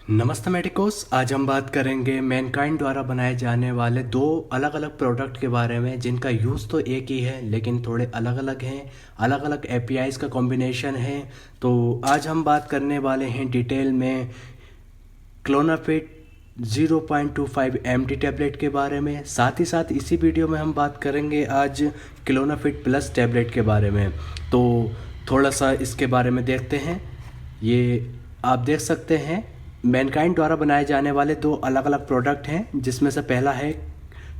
नमस्ते मेडिकोस। आज हम बात करेंगे मैनकाइंड द्वारा बनाए जाने वाले दो अलग अलग प्रोडक्ट के बारे में जिनका यूज़ तो एक ही है लेकिन थोड़े अलग अलग हैं। अलग अलग एपीआईज़ का कॉम्बिनेशन है। तो आज हम बात करने वाले हैं डिटेल में क्लोनाफिट 0.25 md टैबलेट के बारे में। साथ ही साथ इसी वीडियो में हम बात करेंगे आज क्लोनाफिट प्लस टैबलेट के बारे में। तो थोड़ा सा इसके बारे में देखते हैं। ये आप देख सकते हैं मैनकाइंड द्वारा बनाए जाने वाले दो अलग अलग प्रोडक्ट हैं, जिसमें से पहला है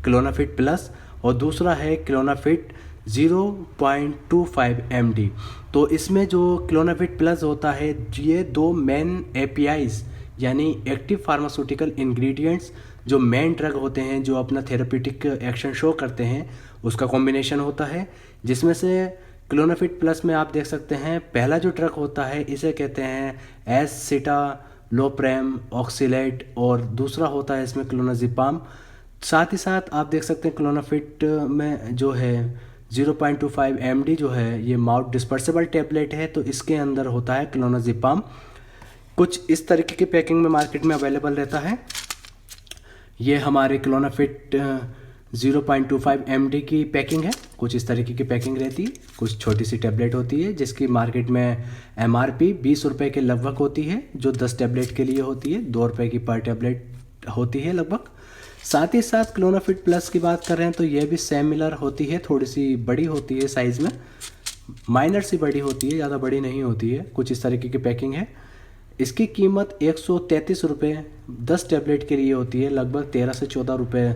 क्लोनाफिट प्लस और दूसरा है क्लोनाफिट 0.25 md। तो इसमें जो क्लोनाफिट प्लस होता है, ये दो मेन एपीआईज़ यानी एक्टिव फार्मास्यूटिकल इंग्रेडिएंट्स जो मेन ड्रग होते हैं जो अपना थेरेप्यूटिक एक्शन शो करते हैं, उसका कॉम्बिनेशन होता है। जिसमें से क्लोनाफिट प्लस में आप देख सकते हैं पहला जो ड्रग होता है इसे कहते हैं एसिटालोप्रेम ऑक्सीलेट और दूसरा होता है इसमें क्लोनाजिपाम। साथ ही साथ आप देख सकते हैं क्लोनाफिट में जो है 0.25 md जो है ये माउथ डिस्पर्सिबल टैबलेट है, तो इसके अंदर होता है क्लोनाजिपाम। कुछ इस तरीके की पैकिंग में मार्केट में अवेलेबल रहता है। ये हमारे क्लोनाफिट 0.25 md की पैकिंग है। कुछ इस तरीके की पैकिंग रहती है। कुछ छोटी सी टैबलेट होती है जिसकी मार्केट में MRP 20 रुपये के लगभग होती है, जो 10 टैबलेट के लिए होती है। 2 रुपये की पर टैबलेट होती है लगभग। साथ ही साथ क्लोनाफिट प्लस की बात कर रहे हैं तो यह भी सिमिलर होती है, थोड़ी सी बड़ी होती है साइज़ में, माइनर सी बड़ी होती है, ज़्यादा बड़ी नहीं होती है। कुछ इस तरीके की पैकिंग है। इसकी कीमत 133 रुपये 10 टैबलेट के लिए होती है। लगभग 13 से 14 रुपये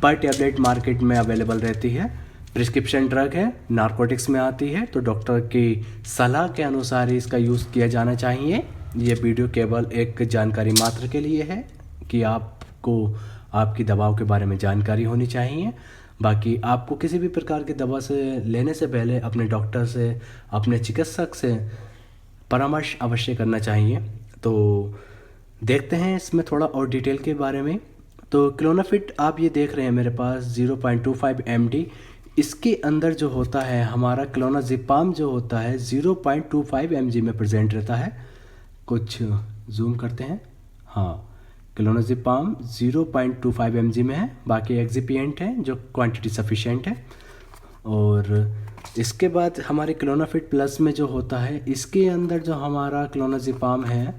पर टैबलेट मार्केट में अवेलेबल रहती है। प्रिस्क्रिप्शन ड्रग है, नारकोटिक्स में आती है, तो डॉक्टर की सलाह के अनुसार ही इसका यूज़ किया जाना चाहिए। ये वीडियो केवल एक जानकारी मात्र के लिए है कि आपको आपकी दवाओं के बारे में जानकारी होनी चाहिए। बाकी आपको किसी भी प्रकार की दवा से लेने से पहले अपने डॉक्टर से, अपने चिकित्सक से परामर्श अवश्य करना चाहिए। तो देखते हैं इसमें थोड़ा और डिटेल के बारे में। तो क्लोनाफिट आप ये देख रहे हैं मेरे पास 0.25 md। इसके अंदर जो होता है हमारा क्लोनाजिपाम जो होता है 0.25 mg में प्रेजेंट रहता है। कुछ जूम करते हैं। हाँ, क्लोनाजिपाम 0.25 mg में है। बाकी एक्सिपिएंट है जो क्वांटिटी सफिशिएंट है। और इसके बाद हमारे क्लोनाफिट प्लस में जो होता है, इसके अंदर जो हमारा क्लोनाजिपाम है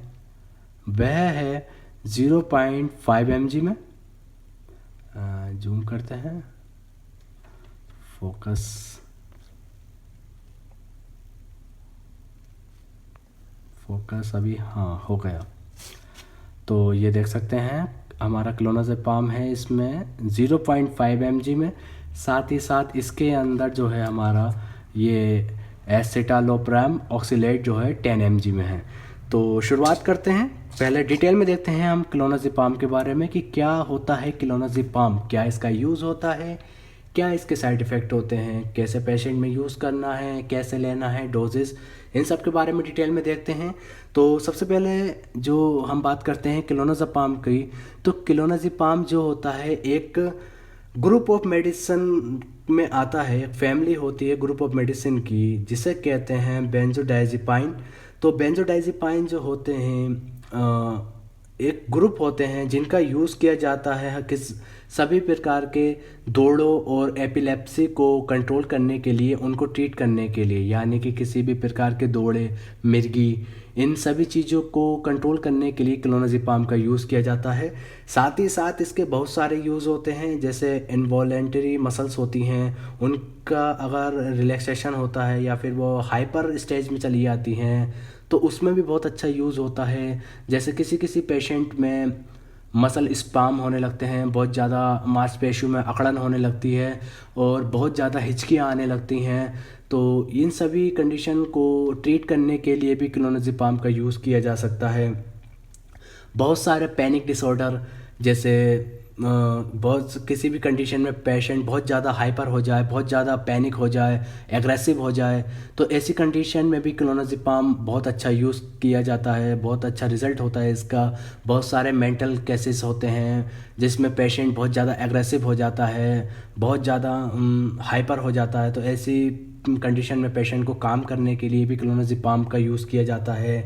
वह है 0.5 mg में। जूम करते हैं, फोकस, अभी हाँ हो गया। तो ये देख सकते हैं हमारा क्लोनाजिपाम है इसमें 0.5 mg में। साथ ही साथ इसके अंदर जो है हमारा ये एसिटालोप्रेम ऑक्सीलेट जो है 10 mg में है। तो शुरुआत करते हैं। पहले डिटेल में देखते हैं हम क्लोनाजिपाम के बारे में कि क्या होता है क्लोनाजिपाम, क्या इसका यूज़ होता है, क्या इसके साइड इफ़ेक्ट होते हैं, कैसे पेशेंट में यूज़ करना है, कैसे लेना है, डोजेस, इन सब के बारे में डिटेल में देखते हैं। तो सबसे पहले जो हम बात करते हैं क्लोनाजिपाम की, तो क्लोनाजिपाम जो होता है एक ग्रुप ऑफ मेडिसिन में आता है। एक फैमिली होती है ग्रुप ऑफ मेडिसिन की जिसे कहते हैं बेंजोडाइजिपाइन। तो बेंजोडाइजिपाइन जो होते हैं एक ग्रुप होते हैं जिनका यूज़ किया जाता है किस सभी प्रकार के दौड़ों और एपिलेप्सी को कंट्रोल करने के लिए, उनको ट्रीट करने के लिए, यानी कि किसी भी प्रकार के दौड़े, मिर्गी, इन सभी चीज़ों को कंट्रोल करने के लिए क्लोनाजिपाम का यूज़ किया जाता है। साथ ही साथ इसके बहुत सारे यूज़ होते हैं, जैसे इनवॉलेंटरी मसल्स होती हैं उनका अगर रिलैक्सेशन होता है या फिर वो हाइपर स्टेज में चली जाती हैं तो उसमें भी बहुत अच्छा यूज़ होता है। जैसे किसी किसी पेशेंट में मसल स्पाम होने लगते हैं, बहुत ज़्यादा मांसपेशियों में अकड़न होने लगती है और बहुत ज़्यादा हिचकियाँ आने लगती हैं, तो इन सभी कंडीशन को ट्रीट करने के लिए भी क्लोनाजिपाम का यूज़ किया जा सकता है। बहुत सारे पैनिक डिसऑर्डर, जैसे बहुत किसी भी कंडीशन में पेशेंट बहुत ज़्यादा हाइपर हो जाए, बहुत ज़्यादा पैनिक हो जाए, एग्रेसिव हो जाए, तो ऐसी कंडीशन में भी क्लोनाजिपाम बहुत अच्छा यूज़ किया जाता है। बहुत अच्छा रिज़ल्ट होता है इसका। बहुत सारे मेंटल केसेस होते हैं जिसमें पेशेंट बहुत ज़्यादा एग्रेसिव हो जाता है, बहुत ज़्यादा हाइपर हो जाता है, तो ऐसी कंडीशन में पेशेंट को काम करने के लिए भी क्लोनाजिपाम का यूज़ किया जाता है।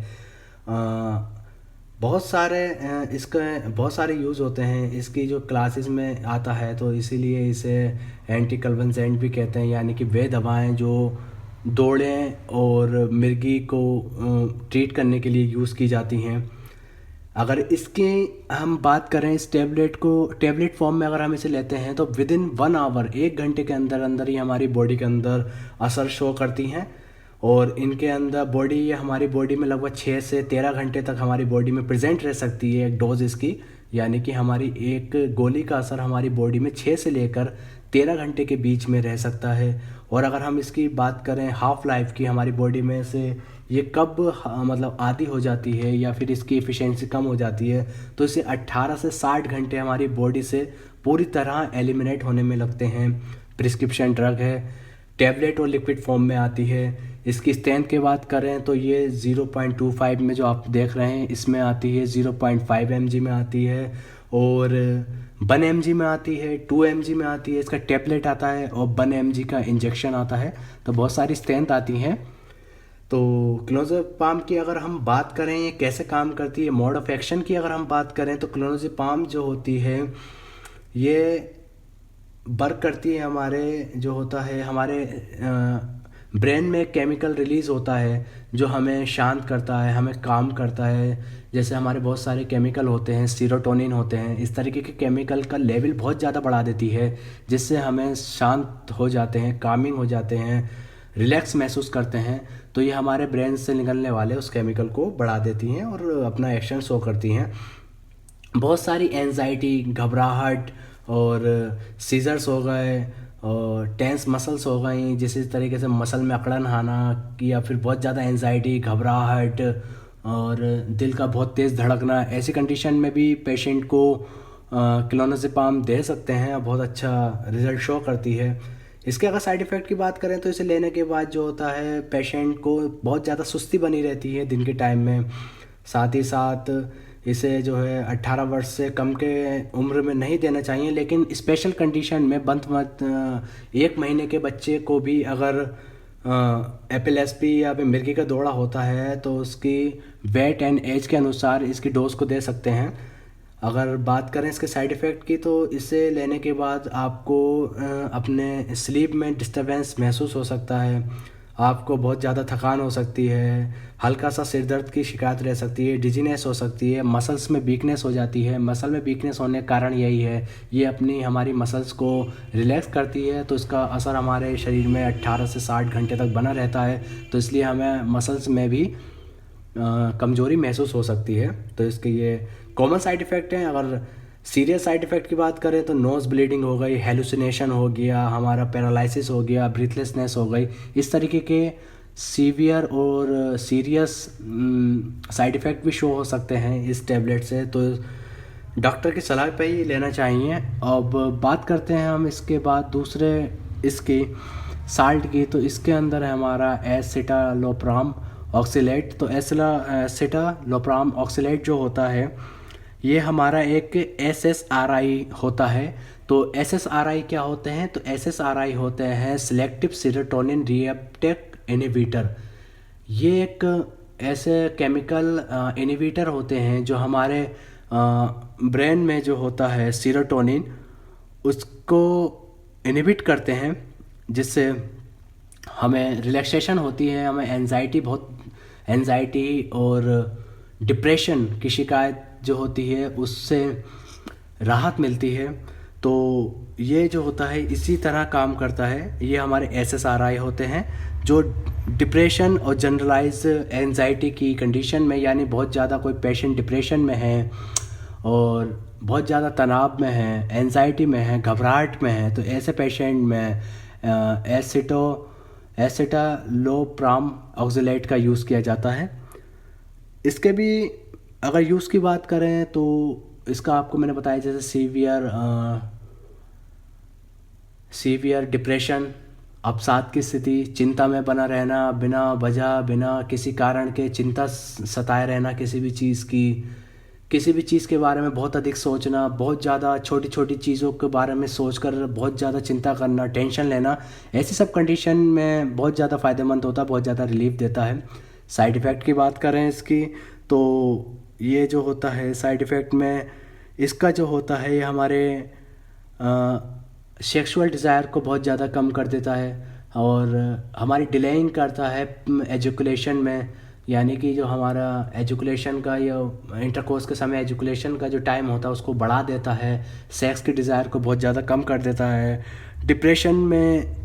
इसके बहुत सारे यूज़ होते हैं। इसकी जो क्लासेस में आता है तो इसीलिए इसे एंटी कन्वल्सेंट भी कहते हैं, यानी कि वे दवाएं जो दौड़ें और मिर्गी को ट्रीट करने के लिए यूज़ की जाती हैं। अगर इसकी हम बात करें, इस टैबलेट फॉर्म में अगर हम इसे लेते हैं तो विद इन 1 आवर, 1 घंटे के अंदर अंदर ही हमारी बॉडी के अंदर असर शो करती हैं। और इनके अंदर हमारी बॉडी में लगभग 6 से 13 घंटे तक हमारी बॉडी में प्रेजेंट रह सकती है एक डोज इसकी, यानी कि हमारी एक गोली का असर हमारी बॉडी में 6 से लेकर 13 घंटे के बीच में रह सकता है। और अगर हम इसकी बात करें हाफ लाइफ की, हमारी बॉडी में से ये कब मतलब आधी हो जाती है या फिर इसकी एफिशिएंसी कम हो जाती है, तो इसे 18 से 60 घंटे हमारी बॉडी से पूरी तरह एलिमिनेट होने में लगते हैं। प्रिस्क्रिप्शन ड्रग है, टैबलेट और लिक्विड फॉर्म में आती है। इसकी स्ट्रेंथ की बात करें तो ये 0.25 में जो आप देख रहे हैं इसमें आती है, 0.5 mg में आती है, और 1 mg में आती है, 2 mg में आती है। इसका टैबलेट आता है और 1 mg का इंजेक्शन आता है। तो बहुत सारी स्ट्रेंथ आती हैं। तो क्लोनाज़ेपाम की अगर हम बात करें ये कैसे काम करती है, मोड ऑफ एक्शन की अगर हम बात करें तो क्लोनाज़ेपाम जो होती है ये वर्क करती है हमारे ब्रेन में केमिकल रिलीज़ होता है जो हमें शांत करता है, हमें काम करता है। जैसे हमारे बहुत सारे केमिकल होते हैं, सीरोटोनिन होते हैं, इस तरीके के केमिकल का लेवल बहुत ज़्यादा बढ़ा देती है, जिससे हमें शांत हो जाते हैं, कामिंग हो जाते हैं, रिलैक्स महसूस करते हैं। तो ये हमारे ब्रेन से निकलने वाले उस केमिकल को बढ़ा देती हैं और अपना एक्शन शो करती हैं। बहुत सारी एंजाइटी, घबराहट और सीजर्स हो गए और टेंस मसल्स हो गई, जिस तरीके से मसल में अकड़न आना, या फिर बहुत ज़्यादा एंजाइटी, घबराहट और दिल का बहुत तेज़ धड़कना, ऐसी कंडीशन में भी पेशेंट को क्लोनाज़ेपाम दे सकते हैं और बहुत अच्छा रिज़ल्ट शो करती है। इसके अगर साइड इफ़ेक्ट की बात करें तो इसे लेने के बाद जो होता है पेशेंट को बहुत ज़्यादा सुस्ती बनी रहती है दिन के टाइम में। साथ ही साथ इसे जो है 18 वर्ष से कम के उम्र में नहीं देना चाहिए, लेकिन स्पेशल कंडीशन में 1 महीने के बच्चे को भी अगर एपिलेप्सी या फिर मिर्गी का दौरा होता है तो उसकी वेट एंड एज के अनुसार इसकी डोज को दे सकते हैं। अगर बात करें इसके साइड इफ़ेक्ट की तो इसे लेने के बाद आपको अपने स्लीप में डिस्टर्बेंस महसूस हो सकता है, आपको बहुत ज़्यादा थकान हो सकती है, हल्का सा सिर दर्द की शिकायत रह सकती है, डिजीनेस हो सकती है, मसल्स में वीकनेस हो जाती है। मसल में वीकनेस होने का कारण यही है, ये हमारी मसल्स को रिलैक्स करती है, तो इसका असर हमारे शरीर में 18 से 60 घंटे तक बना रहता है। तो इसलिए हमें मसल्स में भी कमज़ोरी महसूस हो सकती है। तो इसके ये कॉमन साइड इफ़ेक्ट हैं। अगर सीरियस साइड इफ़ेक्ट की बात करें तो नोज़ ब्लीडिंग हो गई, हेलुसिनेशन हो गया, हमारा पैरालिसिस हो गया, ब्रीथलेसनेस हो गई, इस तरीके के सीवियर और सीरियस साइड इफ़ेक्ट भी शो हो सकते हैं इस टैबलेट से। तो डॉक्टर की सलाह पे ही लेना चाहिए। अब बात करते हैं हम इसके बाद दूसरे इसकी साल्ट की। तो इसके अंदर है हमारा एसिटालोप्राम ऑक्सीलेट। तो एसिटालोप्राम ऑक्सीलेट जो होता है ये हमारा एक SSRI होता है। तो SSRI क्या होते हैं? तो SSRI होते हैं सिलेक्टिव सेरोटोनिन रीअपटेक इनहिबिटर। ये एक ऐसे केमिकल इनहिबिटर होते हैं जो हमारे ब्रेन में जो होता है सेरोटोनिन उसको इनहिबिट करते हैं, जिससे हमें रिलैक्सेशन होती है, हमें एंजाइटी और डिप्रेशन की शिकायत जो होती है उससे राहत मिलती है। तो ये जो होता है इसी तरह काम करता है। ये हमारे SSRI होते हैं जो डिप्रेशन और जनरलाइज एंजाइटी की कंडीशन में, यानी बहुत ज़्यादा कोई पेशेंट डिप्रेशन में है और बहुत ज़्यादा तनाव में है, एंजाइटी में है, घबराहट में है, तो ऐसे पेशेंट में एसिटालोप्राम ऑक्सीलेट का यूज़ किया जाता है। इसके भी अगर यूज़ की बात करें तो इसका आपको मैंने बताया जैसे सीवियर डिप्रेशन, अवसाद की स्थिति, चिंता में बना रहना, बिना वजह बिना किसी कारण के चिंता सताए रहना, किसी भी चीज़ के बारे में बहुत अधिक सोचना, बहुत ज़्यादा छोटी छोटी चीज़ों के बारे में सोचकर बहुत ज़्यादा चिंता करना, टेंशन लेना, ऐसी सब कंडीशन में बहुत ज़्यादा फ़ायदेमंद होता है, बहुत ज़्यादा रिलीफ देता है। साइड इफ़ेक्ट की बात करें इसकी तो ये जो होता है साइड इफ़ेक्ट में, इसका जो होता है ये हमारे सेक्सुअल डिज़ायर को बहुत ज़्यादा कम कर देता है और हमारी डिलेइंग करता है एजुकुलेशन में। यानी कि जो हमारा एजुकुलेशन का या इंटरकोर्स के समय एजुकुलेशन का जो टाइम होता है उसको बढ़ा देता है, सेक्स की डिज़ायर को बहुत ज़्यादा कम कर देता है। डिप्रेशन में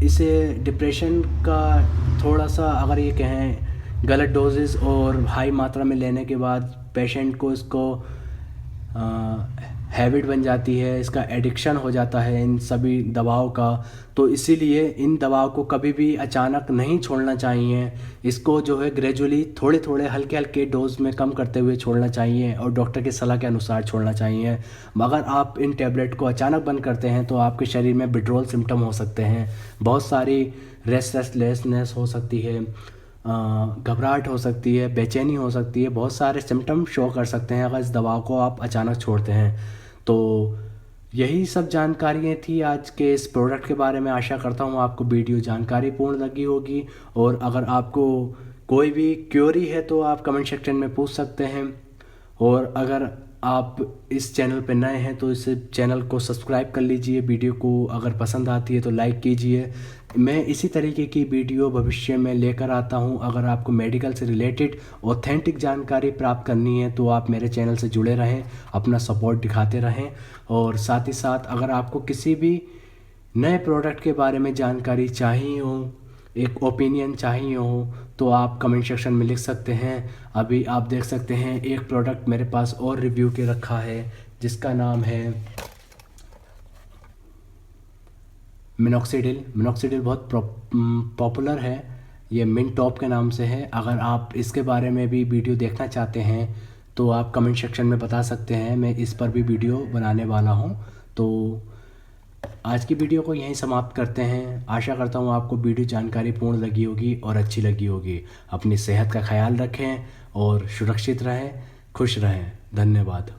इसे डिप्रेशन का थोड़ा सा अगर ये कहें गलत डोजेस और हाई मात्रा में लेने के बाद पेशेंट को इसको हैबिट बन जाती है, इसका एडिक्शन हो जाता है इन सभी दवाओं का। तो इसीलिए इन दवाओं को कभी भी अचानक नहीं छोड़ना चाहिए, इसको जो है ग्रेजुअली थोड़े थोड़े हल्के हल्के डोज में कम करते हुए छोड़ना चाहिए और डॉक्टर की सलाह के अनुसार छोड़ना चाहिए। अगर आप इन टैबलेट को अचानक बंद करते हैं तो आपके शरीर में विड्रॉल सिम्टम हो सकते हैं, बहुत सारी रेस्टलेसनेस हो सकती है, घबराहट हो सकती है, बेचैनी हो सकती है, बहुत सारे सिम्टम शो कर सकते हैं अगर इस दवा को आप अचानक छोड़ते हैं। तो यही सब जानकारियाँ थी आज के इस प्रोडक्ट के बारे में। आशा करता हूँ आपको वीडियो जानकारीपूर्ण लगी होगी और अगर आपको कोई भी क्वेरी है तो आप कमेंट सेक्शन में पूछ सकते हैं। और अगर आप इस चैनल पर नए हैं तो इस चैनल को सब्सक्राइब कर लीजिए, वीडियो को अगर पसंद आती है तो लाइक कीजिए। मैं इसी तरीके की वीडियो भविष्य में लेकर आता हूं। अगर आपको मेडिकल से रिलेटेड ऑथेंटिक जानकारी प्राप्त करनी है तो आप मेरे चैनल से जुड़े रहें, अपना सपोर्ट दिखाते रहें। और साथ ही साथ अगर आपको किसी भी नए प्रोडक्ट के बारे में जानकारी चाहिए हो, एक ओपिनियन चाहिए हो, तो आप कमेंट सेक्शन में लिख सकते हैं। अभी आप देख सकते हैं एक प्रोडक्ट मेरे पास और रिव्यू के रखा है जिसका नाम है मिनॉक्सिडिल। मिनॉक्सिडिल बहुत पॉपुलर है, ये मिन टॉप के नाम से है। अगर आप इसके बारे में भी वीडियो देखना चाहते हैं तो आप कमेंट सेक्शन में बता सकते हैं, मैं इस पर भी वीडियो बनाने वाला हूं। तो आज की वीडियो को यहीं समाप्त करते हैं। आशा करता हूँ आपको वीडियो जानकारीपूर्ण लगी होगी और अच्छी लगी होगी। अपनी सेहत का ख्याल रखें और सुरक्षित रहें, खुश रहें। धन्यवाद।